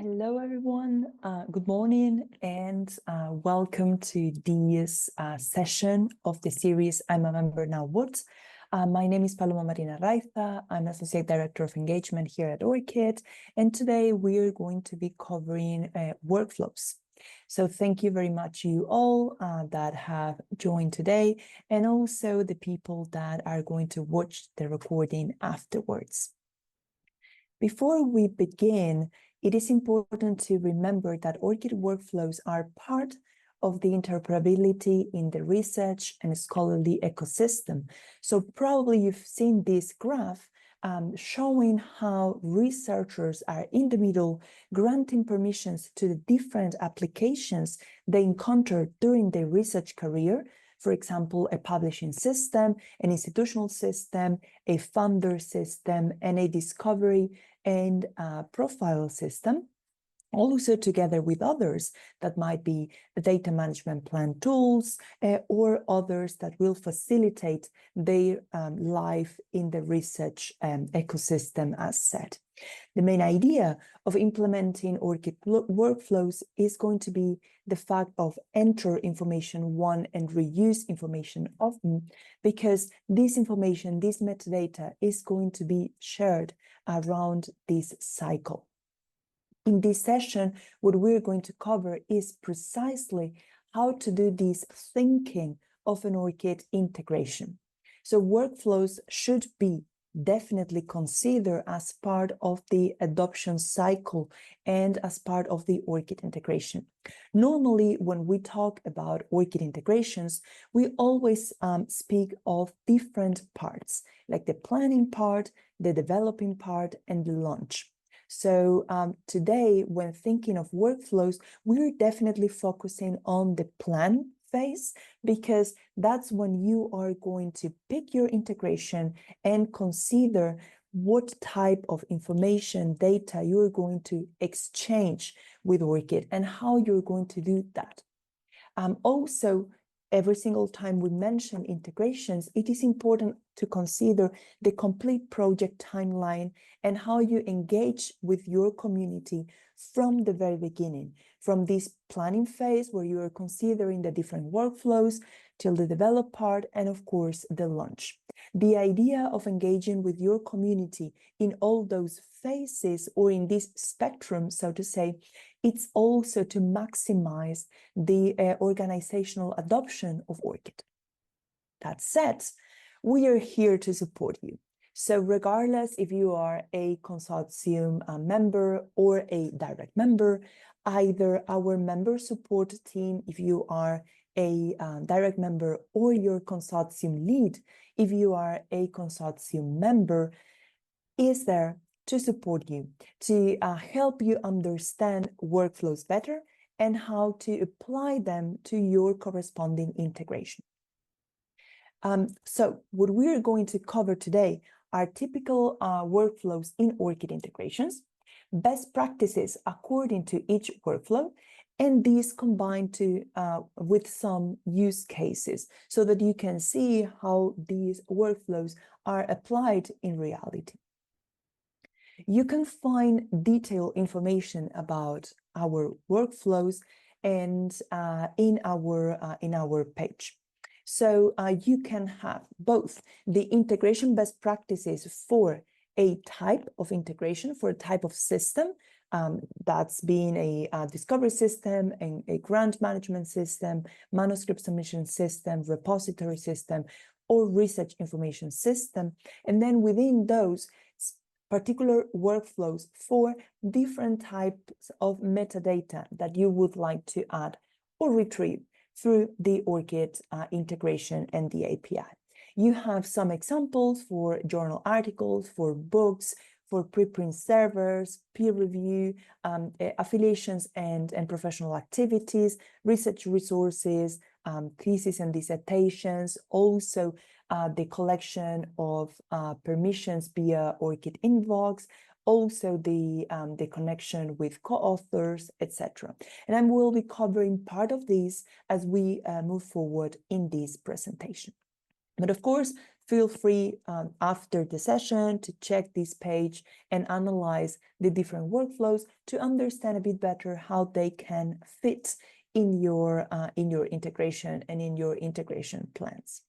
Hello, everyone. Good morning and welcome to this session of the series I'm a Member Now What? My name is Paloma Marina Raiza. I'm Associate Director of Engagement here at ORCID, and today we're going to be covering workflows. So thank you very much, you all that have joined today, and also the people that are going to watch the recording afterwards. Before we begin, it is important to remember that ORCID workflows are part of the interoperability in the research and scholarly ecosystem. So probably you've seen this graph showing how researchers are in the middle, granting permissions to the different applications they encounter during their research career. For example, a publishing system, an institutional system, a funder system, and a discovery and profile system, also together with others that might be data management plan tools or others that will facilitate their life in the research ecosystem as said. The main idea of implementing ORCID workflows is going to be the fact of enter information one and reuse information often, because this information, this metadata is going to be shared around this cycle. In this session, what we're going to cover is precisely how to do this thinking of an ORCID integration. So workflows should be definitely considered as part of the adoption cycle and as part of the ORCID integration. Normally, when we talk about ORCID integrations, we always speak of different parts, like the planning part, the developing part, and the launch. So today, when thinking of workflows, we're definitely focusing on the plan phase, because that's when you are going to pick your integration and consider what type of information, data you're going to exchange with ORCID and how you're going to do that. Also, every single time we mention integrations, it is important to consider the complete project timeline and how you engage with your community from the very beginning, from this planning phase where you are considering the different workflows till the develop part and of course the launch. The idea of engaging with your community in all those phases or in this spectrum, so to say, it's also to maximize the organizational adoption of ORCID. That said, we are here to support you. So regardless if you are a consortium member or a direct member, either our member support team, if you are a direct member, or your consortium lead, if you are a consortium member, is there to support you, to help you understand workflows better and how to apply them to your corresponding integration. So what we're going to cover today are typical workflows in ORCID integrations, best practices according to each workflow, and these combined with some use cases so that you can see how these workflows are applied in reality. You can find detailed information about our workflows and in our page. So you can have both the integration best practices for a type of integration, for a type of system, that's being a discovery system, a grant management system, manuscript submission system, repository system, or research information system. And then within those, particular workflows for different types of metadata that you would like to add or retrieve through the ORCID integration and the API. You have some examples for journal articles, for books, for preprint servers, peer review, affiliations and professional activities, research resources, theses and dissertations, also the collection of permissions via ORCID inbox, also the connection with co-authors, etc. And I will be covering part of these as we move forward in this presentation. But of course, feel free after the session to check this page and analyze the different workflows to understand a bit better how they can fit in your integration and in your integration plans.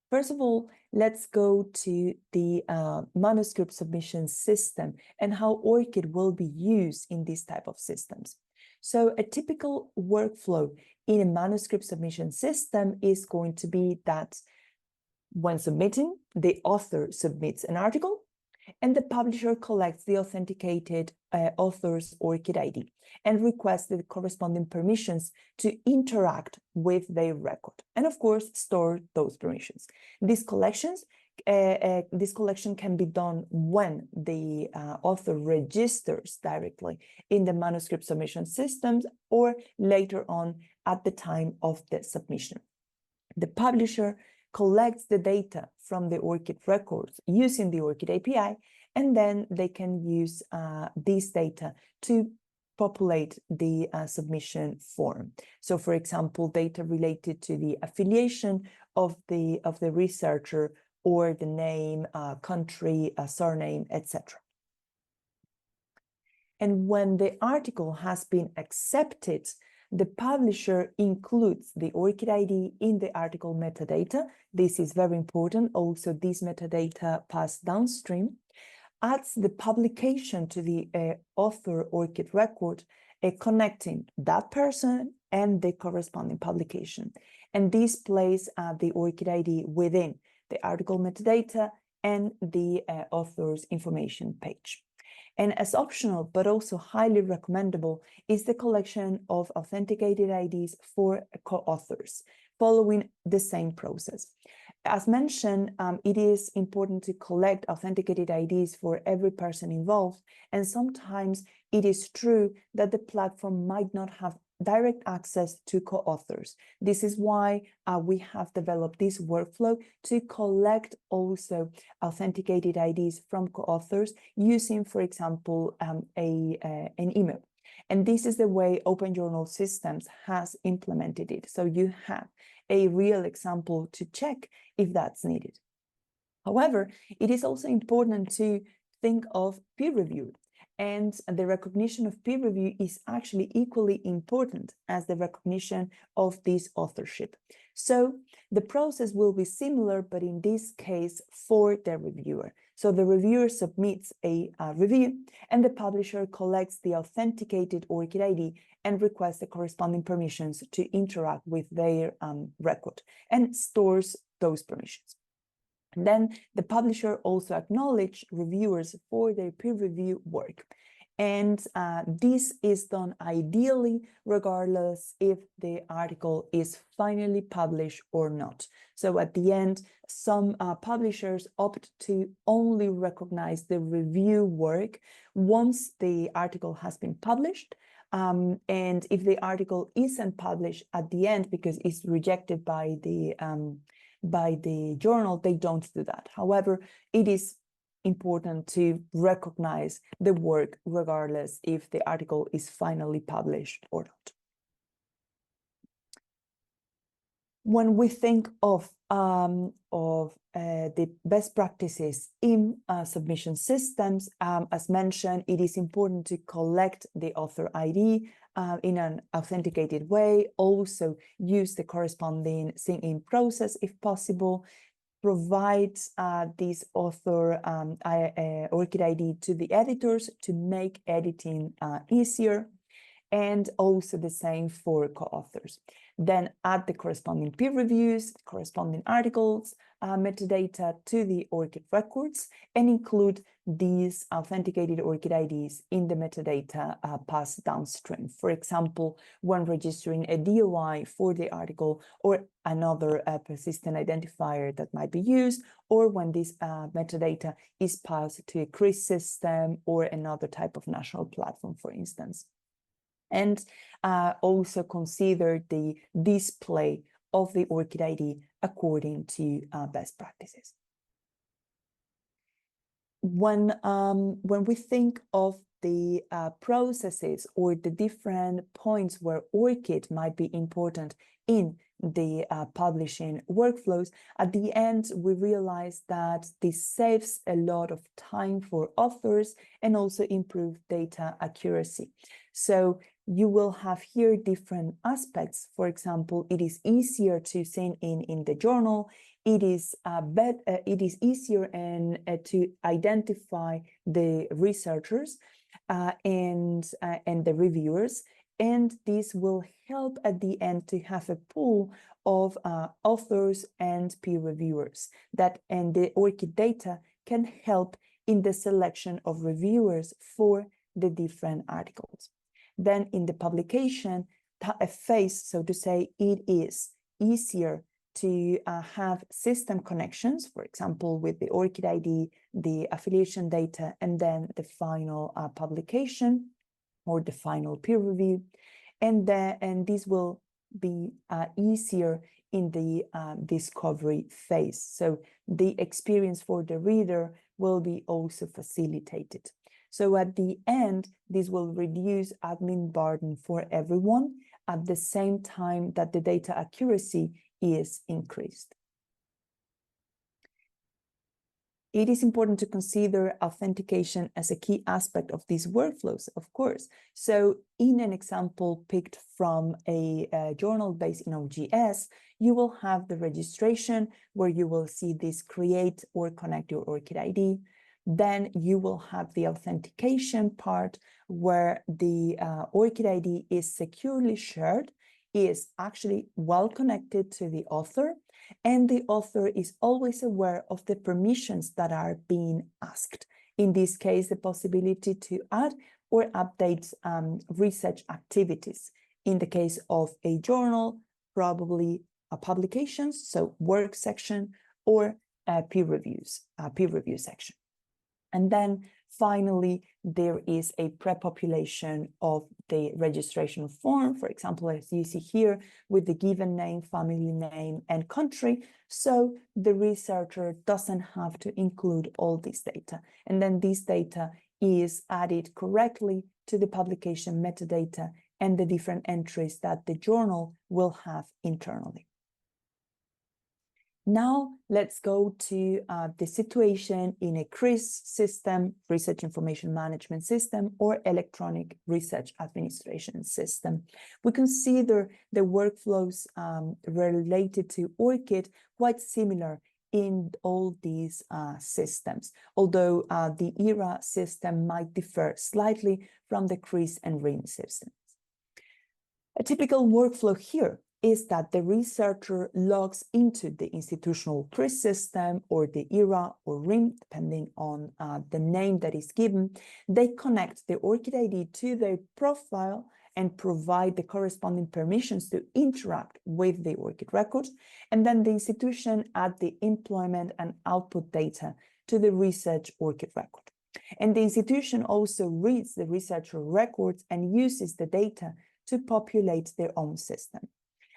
First of all, let's go to the manuscript submission system and how ORCID will be used in this type of systems. So a typical workflow in a manuscript submission system is going to be that when submitting, the author submits an article and the publisher collects the authenticated author's ORCID ID and requests the corresponding permissions to interact with their record, and of course, store those permissions. This collection can be done when the author registers directly in the manuscript submission systems or later on at the time of the submission. The publisher collects the data from the ORCID records using the ORCID API, and then they can use this data to populate the submission form. So, for example, data related to the affiliation of the researcher or the name, country, surname, etc. And when the article has been accepted, the publisher includes the ORCID ID in the article metadata. This is very important. Also, this metadata passed downstream, adds the publication to the author ORCID record, connecting that person and the corresponding publication. And this places the ORCID ID within the article metadata and the author's information page. And as optional, but also highly recommendable, is the collection of authenticated IDs for co-authors, following the same process. As mentioned, it is important to collect authenticated IDs for every person involved, and sometimes it is true that the platform might not have direct access to co-authors. This is why we have developed this workflow to collect also authenticated IDs from co-authors using, for example, an email. And this is the way Open Journal Systems has implemented it. So you have a real example to check if that's needed. However, it is also important to think of peer review. And the recognition of peer review is actually equally important as the recognition of this authorship. So the process will be similar, but in this case for the reviewer. So the reviewer submits a review and the publisher collects the authenticated ORCID ID and requests the corresponding permissions to interact with their record and stores those permissions. And then the publisher also acknowledges reviewers for their peer review work. And this is done ideally regardless if the article is finally published or not. So at the end, some publishers opt to only recognize the review work once the article has been published. And if the article isn't published at the end because it's rejected by the journal, they don't do that. However, it is important to recognize the work regardless if the article is finally published or not. When we think of the best practices in submission systems, as mentioned, it is important to collect the author ID in an authenticated way, also use the corresponding sign-in process if possible, provide this author ORCID ID to the editors to make editing easier, and also the same for co-authors. Then add the corresponding peer reviews, corresponding articles, metadata to the ORCID records, and include these authenticated ORCID IDs in the metadata passed downstream. For example, when registering a DOI for the article or another persistent identifier that might be used, or when this metadata is passed to a CRIS system or another type of national platform, for instance. And also consider the display of the ORCID ID according to best practices. When we think of the processes or the different points where ORCID might be important in the publishing workflows, at the end, we realized that this saves a lot of time for authors and also improve data accuracy. So you will have here different aspects. For example, it is easier to send in the journal. It is easier to identify the researchers and the reviewers, and this will help at the end to have a pool of authors and peer reviewers and the ORCID data can help in the selection of reviewers for the different articles. Then in the publication phase, so to say, it is easier to have system connections, for example, with the ORCID ID, the affiliation data, and then the final publication or the final peer review. And this will be easier in the discovery phase. So the experience for the reader will be also facilitated. So at the end, this will reduce admin burden for everyone at the same time that the data accuracy is increased. It is important to consider authentication as a key aspect of these workflows, of course. So in an example picked from a journal based in OGS, you will have the registration where you will see this create or connect your ORCID ID. Then you will have the authentication part where the ORCID ID is securely shared, is actually well connected to the author, and the author is always aware of the permissions that are being asked. In this case, the possibility to add or update research activities. In the case of a journal, probably publications, so work section, or peer review section. And then finally, there is a pre-population of the registration form, for example, as you see here, with the given name, family name, and country. So the researcher doesn't have to include all this data. And then this data is added correctly to the publication metadata and the different entries that the journal will have internally. Now, let's go to the situation in a CRIS system, Research Information Management System, or Electronic Research Administration System. We consider the workflows related to ORCID quite similar in all these systems, although the ERA system might differ slightly from the CRIS and RIM systems. A typical workflow here is that the researcher logs into the institutional CRIS system or the ERA or RIM, depending on the name that is given. They connect the ORCID ID to their profile and provide the corresponding permissions to interact with the ORCID record. And then the institution add the employment and output data to the research ORCID record. And the institution also reads the researcher records and uses the data to populate their own system.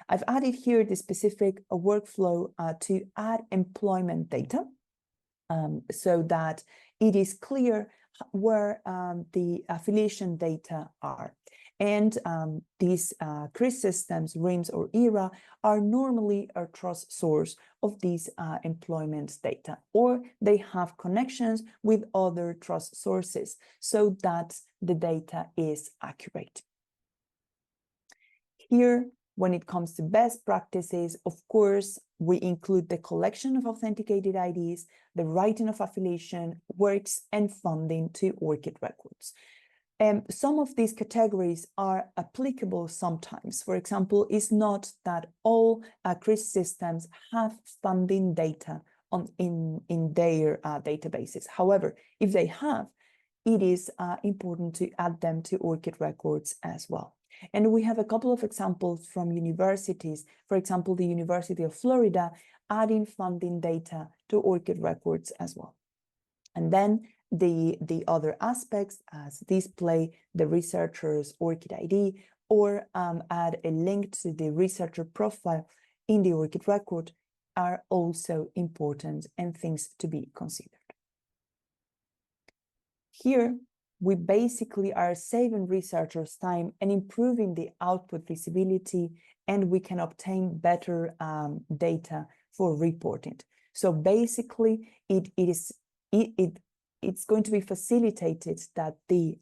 I've added here the specific workflow to add employment data so that it is clear where the affiliation data are. And these CRIS systems, RIMS or ERA, are normally a trust source of these employment data, or they have connections with other trust sources so that the data is accurate. Here, when it comes to best practices, of course, we include the collection of authenticated IDs, the writing of affiliation, works, and funding to ORCID records. Some of these categories are applicable sometimes. For example, it's not that all CRIS systems have funding data in their databases. However, if they have, it is important to add them to ORCID records as well. And we have a couple of examples from universities. For example, the University of Florida adding funding data to ORCID records as well. And then the other aspects as display the researcher's ORCID ID or add a link to the researcher profile in the ORCID record are also important and things to be considered. Here, we basically are saving researchers time and improving the output visibility and we can obtain better data for reporting. So basically, it's going to be facilitated that the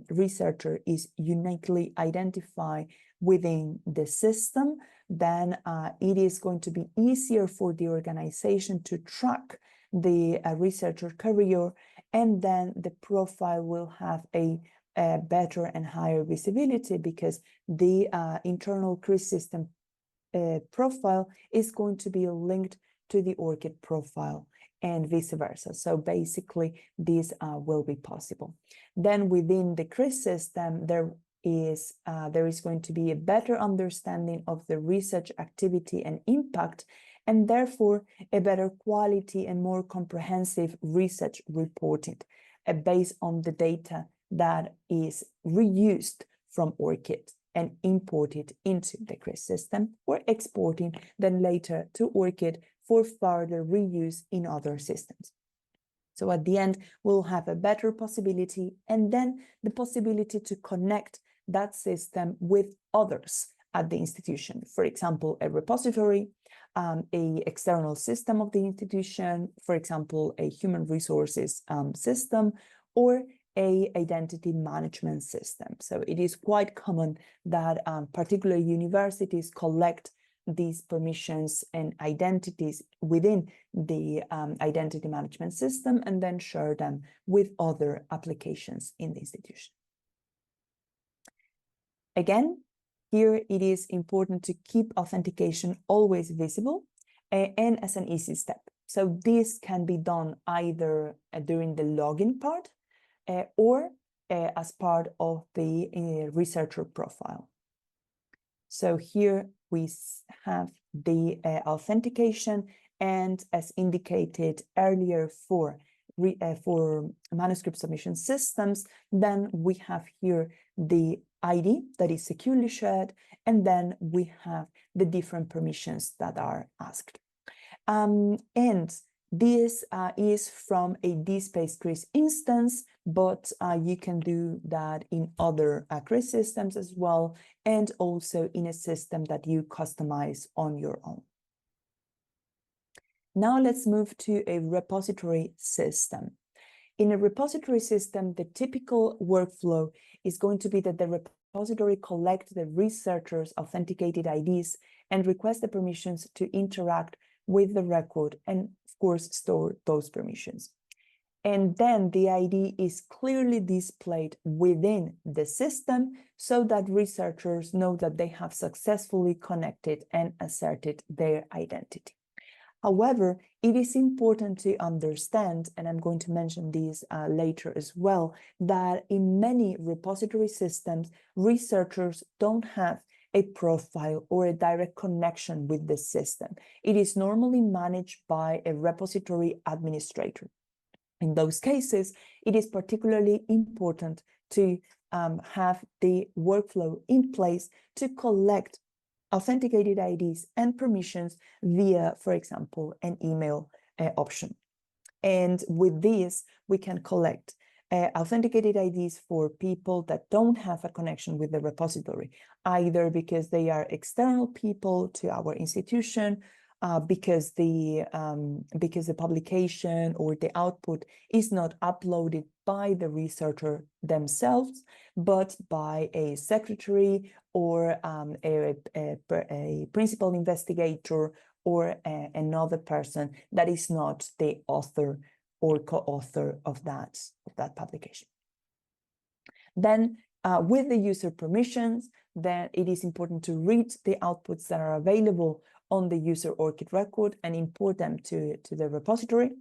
researcher is uniquely identified within the system. Then it is going to be easier for the organization to track the researcher career, and then the profile will have a better and higher visibility, because the internal CRIS system profile is going to be linked to the ORCID profile and vice versa. So basically, this will be possible. Then within the CRIS system, there is going to be a better understanding of the research activity and impact, and therefore a better quality and more comprehensive research reporting based on the data that is reused from ORCID and imported into the CRIS system, or exporting then later to ORCID for further reuse in other systems. So at the end, we'll have a better possibility, and then the possibility to connect that system with others at the institution. For example, a repository, a external system of the institution, for example, a human resources system, or a identity management system. So it is quite common that particular universities collect these permissions and identities within the identity management system and then share them with other applications in the institution. Again, here it is important to keep authentication always visible and as an easy step. So this can be done either during the login part or as part of the researcher profile. So here we have the authentication, and as indicated earlier for manuscript submission systems, then we have here the ID that is securely shared, and then we have the different permissions that are asked. And this is from a DSpace CRIS instance, but you can do that in other CRIS systems as well, and also in a system that you customize on your own. Now let's move to a repository system. In a repository system, the typical workflow is going to be that the repository collects the researcher's authenticated IDs and requests the permissions to interact with the record, and of course store those permissions. And then the ID is clearly displayed within the system so that researchers know that they have successfully connected and asserted their identity. However, it is important to understand, and I'm going to mention this later as well, that in many repository systems, researchers don't have a profile or a direct connection with the system. It is normally managed by a repository administrator. In those cases, it is particularly important to have the workflow in place to collect authenticated IDs and permissions via, for example, an email option. And with this, we can collect authenticated IDs for people that don't have a connection with the repository, either because they are external people to our institution, because the publication or the output is not uploaded by the researcher themselves, but by a secretary or a principal investigator or another person that is not the author or co-author of that publication. Then with the user permissions, then it is important to read the outputs that are available on the user ORCID record and import them to the repository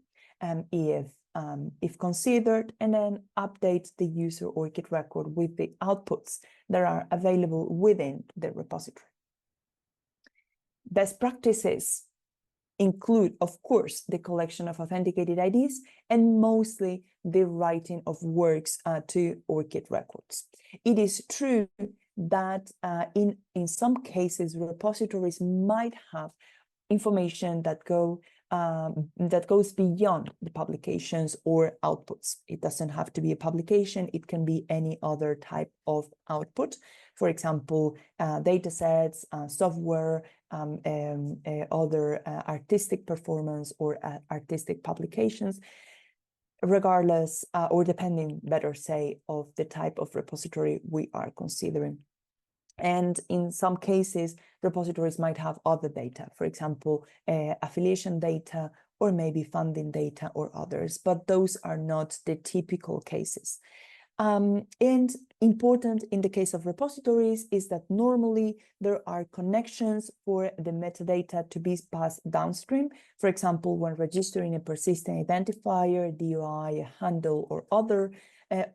if considered, and then update the user ORCID record with the outputs that are available within the repository. Best practices include, of course, the collection of authenticated IDs and mostly the writing of works to ORCID records. It is true that in some cases, repositories might have information that go that goes beyond the publications or outputs. It doesn't have to be a publication. It can be any other type of output. For example, data sets, software, other artistic performance or artistic publications, regardless or depending, better say, of the type of repository we are considering. And in some cases, repositories might have other data, for example, affiliation data, or maybe funding data or others, but those are not the typical cases. And important in the case of repositories is that normally there are connections for the metadata to be passed downstream. For example, when registering a persistent identifier, DOI, a handle, or other.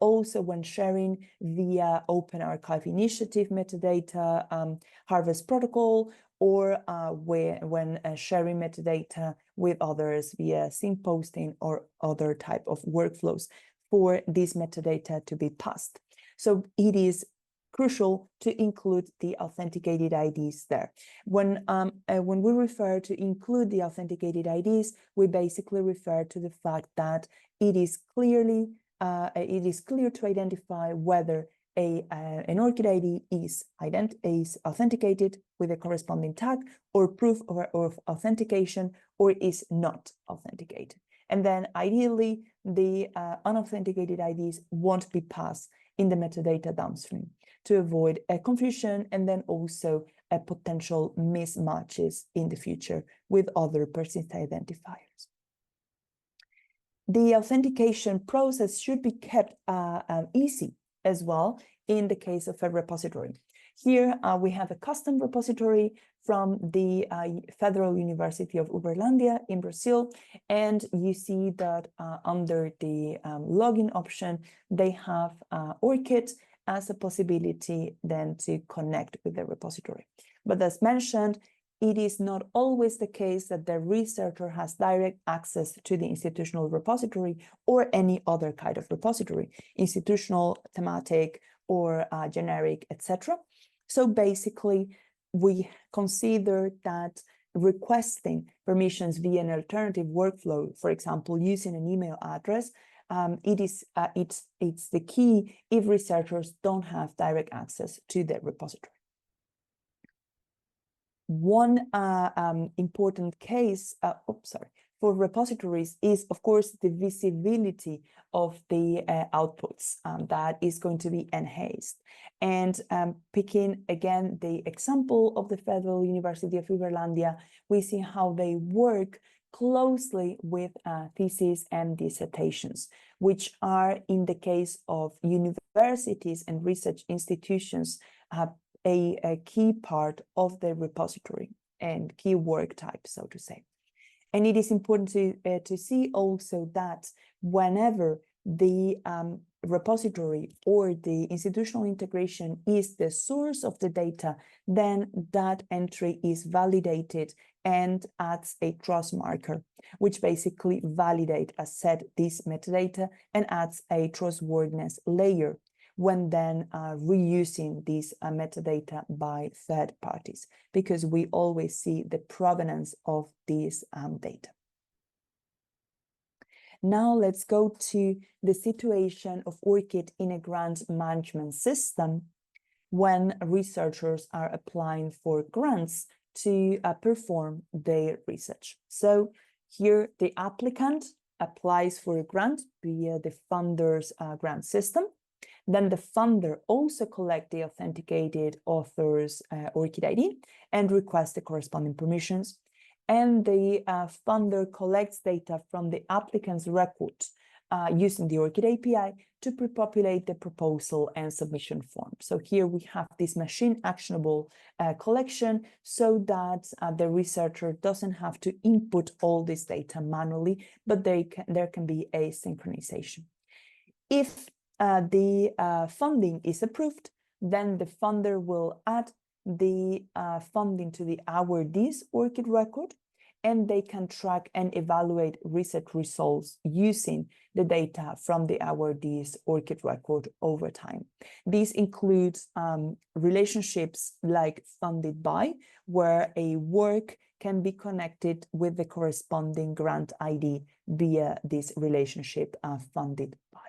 Also when sharing via Open Archive Initiative metadata, Harvest Protocol, or when sharing metadata with others via sync posting or other type of workflows for this metadata to be passed. So it is crucial to include the authenticated IDs there. When we refer to include the authenticated IDs, we basically refer to the fact that it is clear to identify whether an ORCID ID is authenticated with a corresponding tag or proof of authentication, or is not authenticated. And then ideally, the unauthenticated IDs won't be passed in the metadata downstream to avoid a confusion and then also a potential mismatches in the future with other persistent identifiers. The authentication process should be kept easy as well in the case of a repository. Here we have a custom repository from the Federal University of Uberlândia in Brazil, and you see that under the login option, they have ORCID as a possibility then to connect with the repository. But as mentioned, it is not always the case that the researcher has direct access to the institutional repository or any other kind of repository, institutional, thematic, or generic, etc. So basically, we consider that requesting permissions via an alternative workflow, for example, using an email address, it's the key if researchers don't have direct access to the repository. One important case, for repositories is, of course, the visibility of the outputs that is going to be enhanced. And picking again the example of the Federal University of Uberlândia, we see how they work closely with theses and dissertations, which are, in the case of universities and research institutions, a key part of the repository and key work type, so to say. And it is important to see also that whenever the repository or the institutional integration is the source of the data, then that entry is validated and adds a trust marker, which basically validate, as said, this metadata and adds a trustworthiness layer when then reusing this metadata by third parties, because we always see the provenance of this data. Now let's go to the situation of ORCID in a grant management system when researchers are applying for grants to perform their research. So here the applicant applies for a grant via the funder's grant system. Then the funder also collects the authenticated author's ORCID ID and requests the corresponding permissions. And the funder collects data from the applicant's record using the ORCID API to pre-populate the proposal and submission form. So here we have this machine actionable collection so that the researcher doesn't have to input all this data manually, but there can be a synchronization. If the funding is approved, then the funder will add the funding to the award's ORCID record, and they can track and evaluate research results using the data from the award's ORCID record over time. This includes relationships like funded by, where a work can be connected with the corresponding grant ID via this relationship funded by.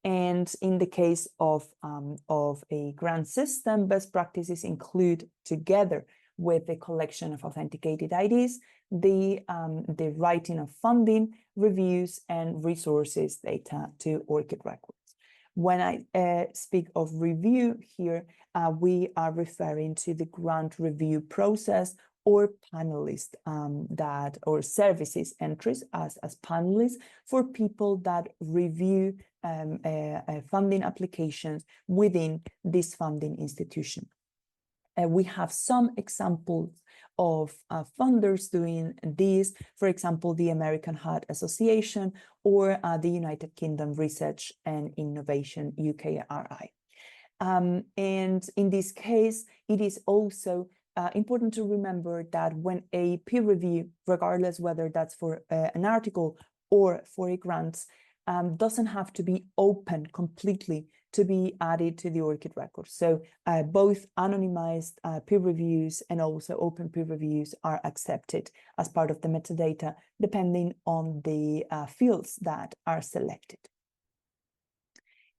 And in the case of a grant system, best practices include, together with the collection of authenticated IDs, the writing of funding, reviews, and resources data to ORCID records. When I speak of review here, we are referring to the grant review process or panelists or services entries as panelists for people that review funding applications within this funding institution. We have some examples of funders doing this, for example, the American Heart Association or the United Kingdom Research and Innovation, UKRI. And in this case, it is also important to remember that when a peer review, regardless whether that's for an article or for a grant, doesn't have to be open completely to be added to the ORCID record. So both anonymized peer reviews and also open peer reviews are accepted as part of the metadata, depending on the fields that are selected.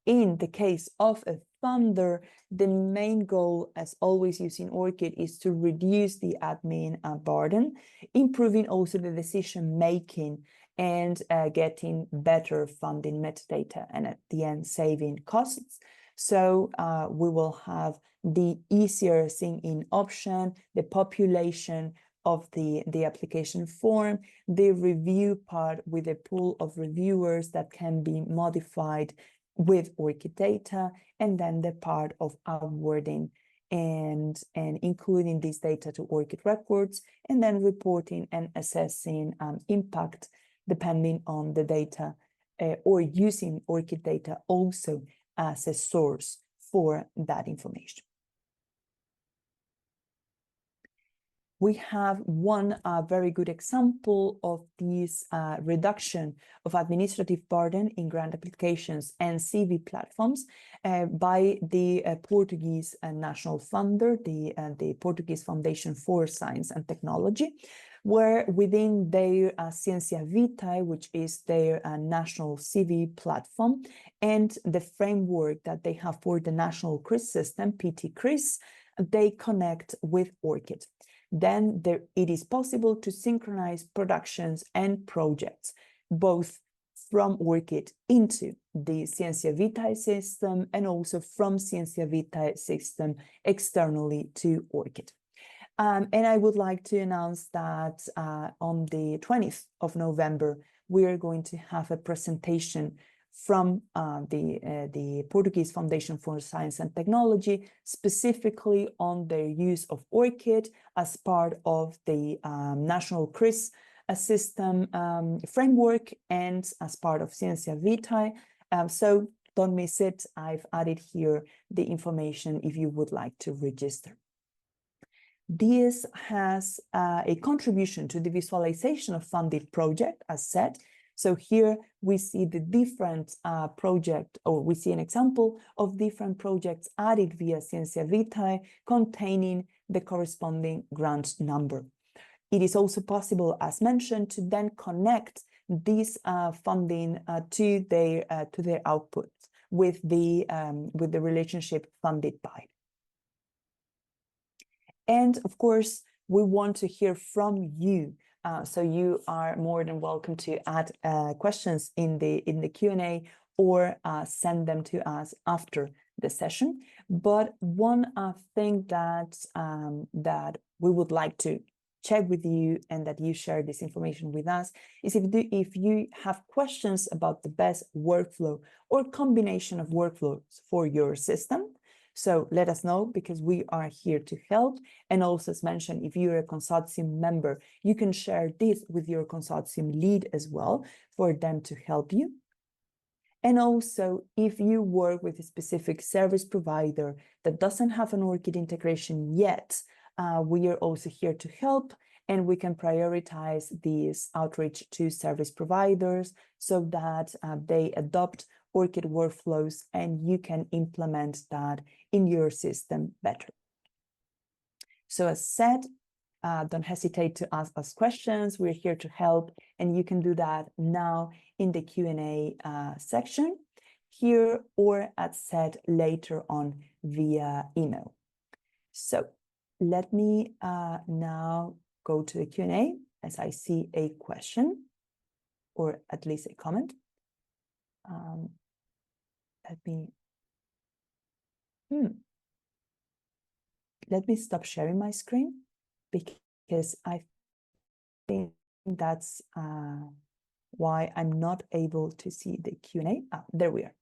In the case of a funder, the main goal, as always using ORCID, is to reduce the admin burden, improving also the decision making and getting better funding metadata, and at the end saving costs. So we will have the easier sign-in option, the population of the application form, the review part with a pool of reviewers that can be modified with ORCID data, and then the part of awarding and including this data to ORCID records, and then reporting and assessing impact depending on the data, or using ORCID data also as a source for that information. We have one very good example of this reduction of administrative burden in grant applications and CV platforms by the Portuguese national funder, the Portuguese Foundation for Science and Technology, where within their Ciência Vitae, which is their national CV platform, and the framework that they have for the national CRIS system, PT-CRIS, they connect with ORCID. Then it is possible to synchronize productions and projects, both from ORCID into the Ciência Vitae system and also from Ciência Vitae system externally to ORCID. And I would like to announce that on the 20th of November, we are going to have a presentation from the Portuguese Foundation for Science and Technology, specifically on their use of ORCID as part of the national CRIS system framework and as part of Ciência Vitae. So don't miss it. I've added here the information if you would like to register. This has a contribution to the visualization of funded project, as said. So here we see the different project, or we see an example of different projects added via Ciência Vitae containing the corresponding grant number. It is also possible, as mentioned, to then connect this funding to their output with the relationship funded by. And of course, we want to hear from you. So you are more than welcome to add questions in the Q&A or send them to us after the session. But one thing that we would like to check with you and that you share this information with us is if you have questions about the best workflow or combination of workflows for your system. So let us know, because we are here to help. And also, as mentioned, if you're a consortium member, you can share this with your consortium lead as well for them to help you. And also, if you work with a specific service provider that doesn't have an ORCID integration yet, we are also here to help, and we can prioritize this outreach to service providers so that they adopt ORCID workflows and you can implement that in your system better. So as said, don't hesitate to ask us questions. We're here to help, and you can do that now in the Q&A section here, or as said later on via email. So let me now go to the Q&A as I see a question, or at least a comment. Let me stop sharing my screen, because I think that's why I'm not able to see the Q&A. There we are.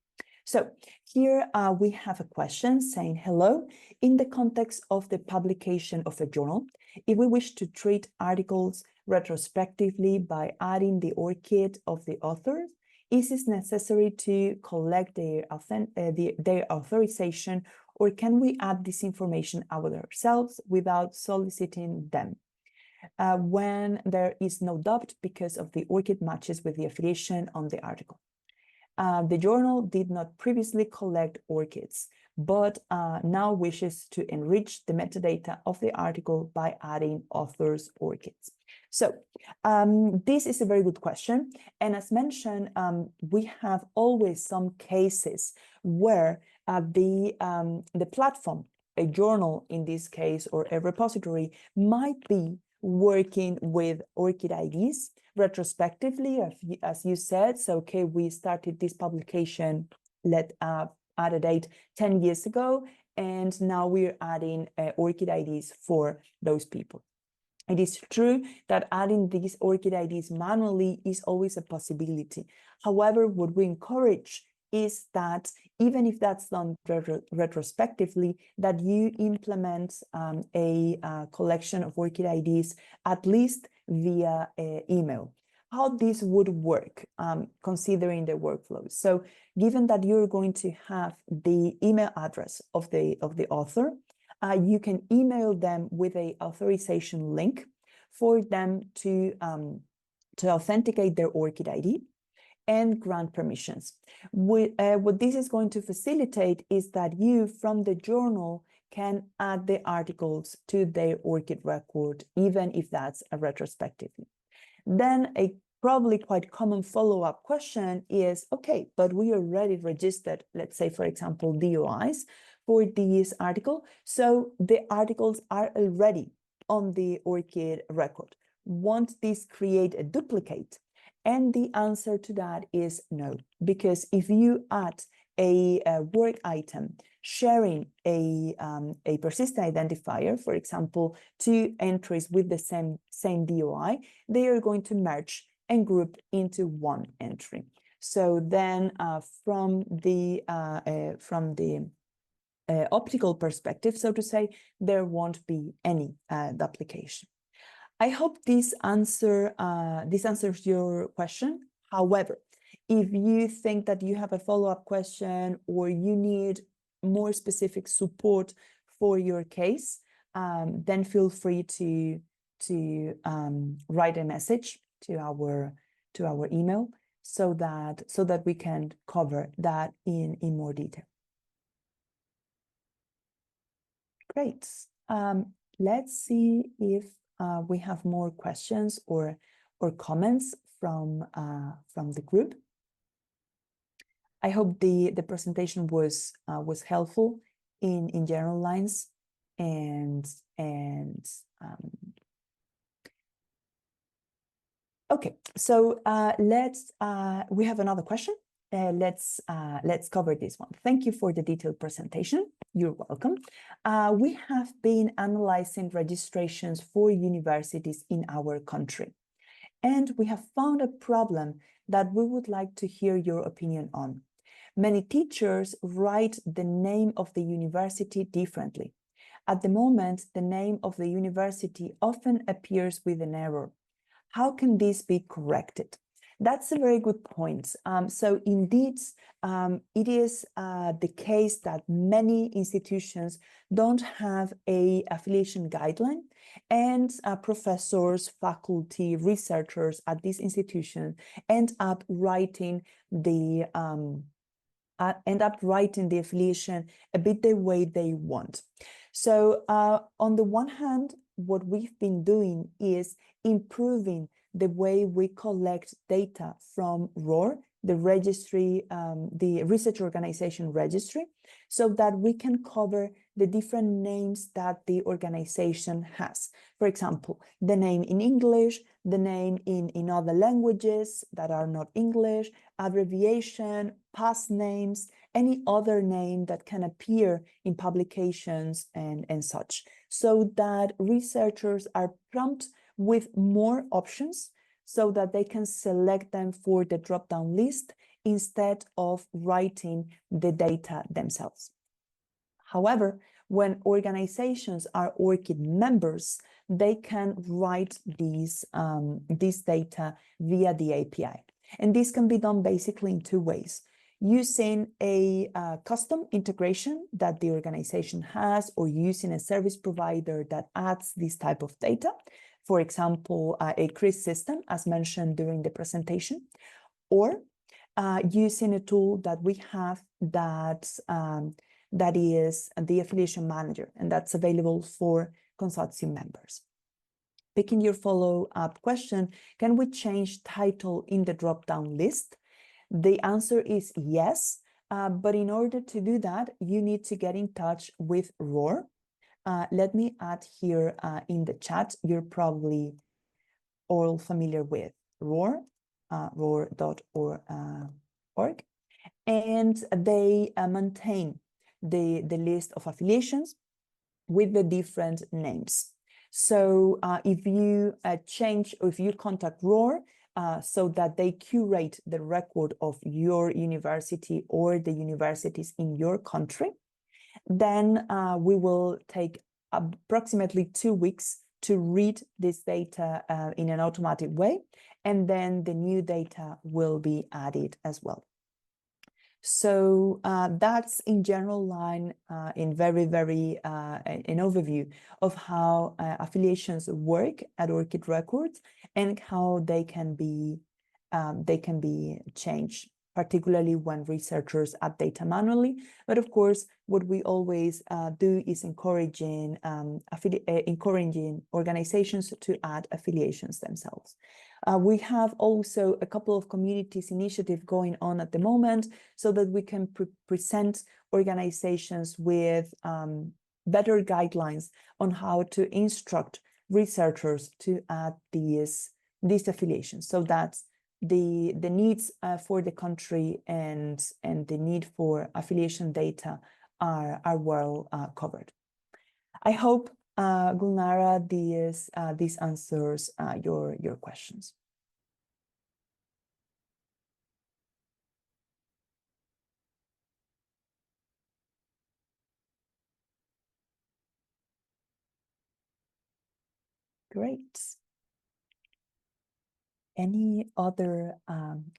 So here we have a question saying, hello, in the context of the publication of a journal, if we wish to treat articles retrospectively by adding the ORCID of the authors, is it necessary to collect their authorization, or can we add this information ourselves without soliciting them? When there is no doubt because of the ORCID matches with the affiliation on the article. The journal did not previously collect ORCIDs, but now wishes to enrich the metadata of the article by adding authors' ORCIDs. So this is a very good question. And as mentioned, we have always some cases where the platform, a journal in this case, or a repository, might be working with ORCID IDs retrospectively, as you said. So, okay, we started this publication, add a date 10 years ago, and now we're adding ORCID IDs for those people. It is true that adding these ORCID IDs manually is always a possibility. However, what we encourage is that even if that's done retrospectively, that you implement a collection of ORCID IDs, at least via email. How this would work, considering the workflows. So given that you're going to have the email address of the author, you can email them with an authorization link for them to authenticate their ORCID ID and grant permissions. What this is going to facilitate is that you, from the journal, can add the articles to their ORCID record, even if that's a retrospectively. Then a probably quite common follow-up question is, okay, but we already registered, let's say, for example, DOIs for this article. So the articles are already on the ORCID record. Won't this create a duplicate? And the answer to that is no, because if you add a work item sharing a persistent identifier, for example, two entries with the same DOI, they are going to merge and group into one entry. So then from the optical perspective, so to say, there won't be any duplication. I hope this answers your question. However, if you think that you have a follow-up question or you need more specific support for your case, then feel free to write a message to our email so that we can cover that in more detail. Great. Let's see if we have more questions or comments from the group. I hope the presentation was helpful in general lines, and okay. So we have another question. Let's cover this one. Thank you for the detailed presentation. You're welcome. We have been analyzing registrations for universities in our country, and we have found a problem that we would like to hear your opinion on. Many teachers write the name of the university differently. At the moment, the name of the university often appears with an error. How can this be corrected? That's a very good point. So indeed, it is the case that many institutions don't have an affiliation guideline, and professors, faculty, researchers at this institution end up writing the end up writing the affiliation a bit the way they want. So on the one hand, what we've been doing is improving the way we collect data from ROR, the registry, the research organization registry, so that we can cover the different names that the organization has. For example, the name in English, the name in other languages that are not English, abbreviation, past names, any other name that can appear in publications and such, so that researchers are prompted with more options so that they can select them for the drop-down list instead of writing the data themselves. However, when organizations are ORCID members, they can write these data via the API. And this can be done basically in two ways: using a custom integration that the organization has, or using a service provider that adds this type of data. For example, a CRIS system, as mentioned during the presentation, or using a tool that we have that is the affiliation manager, and that's available for consortium members. Picking your follow-up question, can we change title in the drop-down list? The answer is yes, but in order to do that, you need to get in touch with ROR. Let me add here in the chat, you're probably all familiar with ROR, roar.org, and they maintain the list of affiliations with the different names. So if you change, or if you contact ROR, so that they curate the record of your university or the universities in your country, then we will take approximately 2 weeks to read this data in an automatic way, and then the new data will be added as well. So that's in general line, in very an overview of how affiliations work at ORCID Records and how they can be changed, particularly when researchers add data manually. But of course, what we always do is encouraging organizations to add affiliations themselves. We have also a couple of communities initiatives going on at the moment, so that we can present organizations with better guidelines on how to instruct researchers to add these affiliations, so that the needs for the country and the need for affiliation data are well covered. I hope, Gulnara, this answers your questions. Great. Any other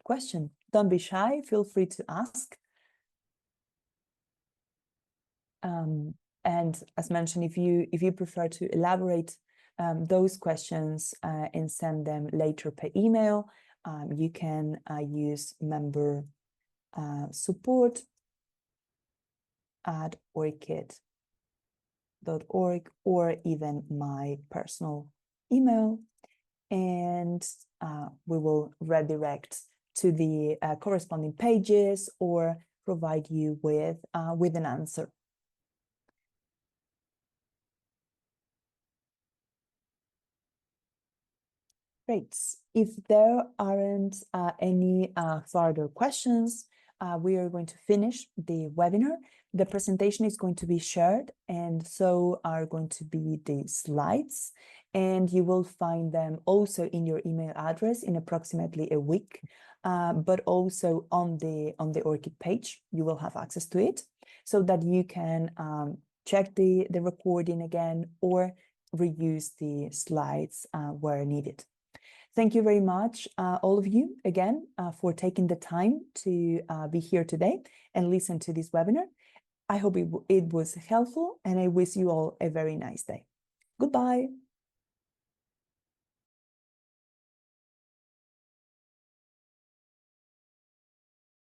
question? Don't be shy, feel free to ask. And as mentioned, if you prefer to elaborate those questions and send them later per email, you can use member support at orcid.org, or even my personal email, and we will redirect to the corresponding pages or provide you with an answer. Great. If there aren't any further questions, we are going to finish the webinar. The presentation is going to be shared, and so are going to be the slides, and you will find them also in your email address in approximately a week, but also on the ORCID page, you will have access to it, so that you can check the recording again or reuse the slides where needed. Thank you very much, all of you, again, for taking the time to be here today and listen to this webinar. I hope it was helpful, and I wish you all a very nice day. Goodbye.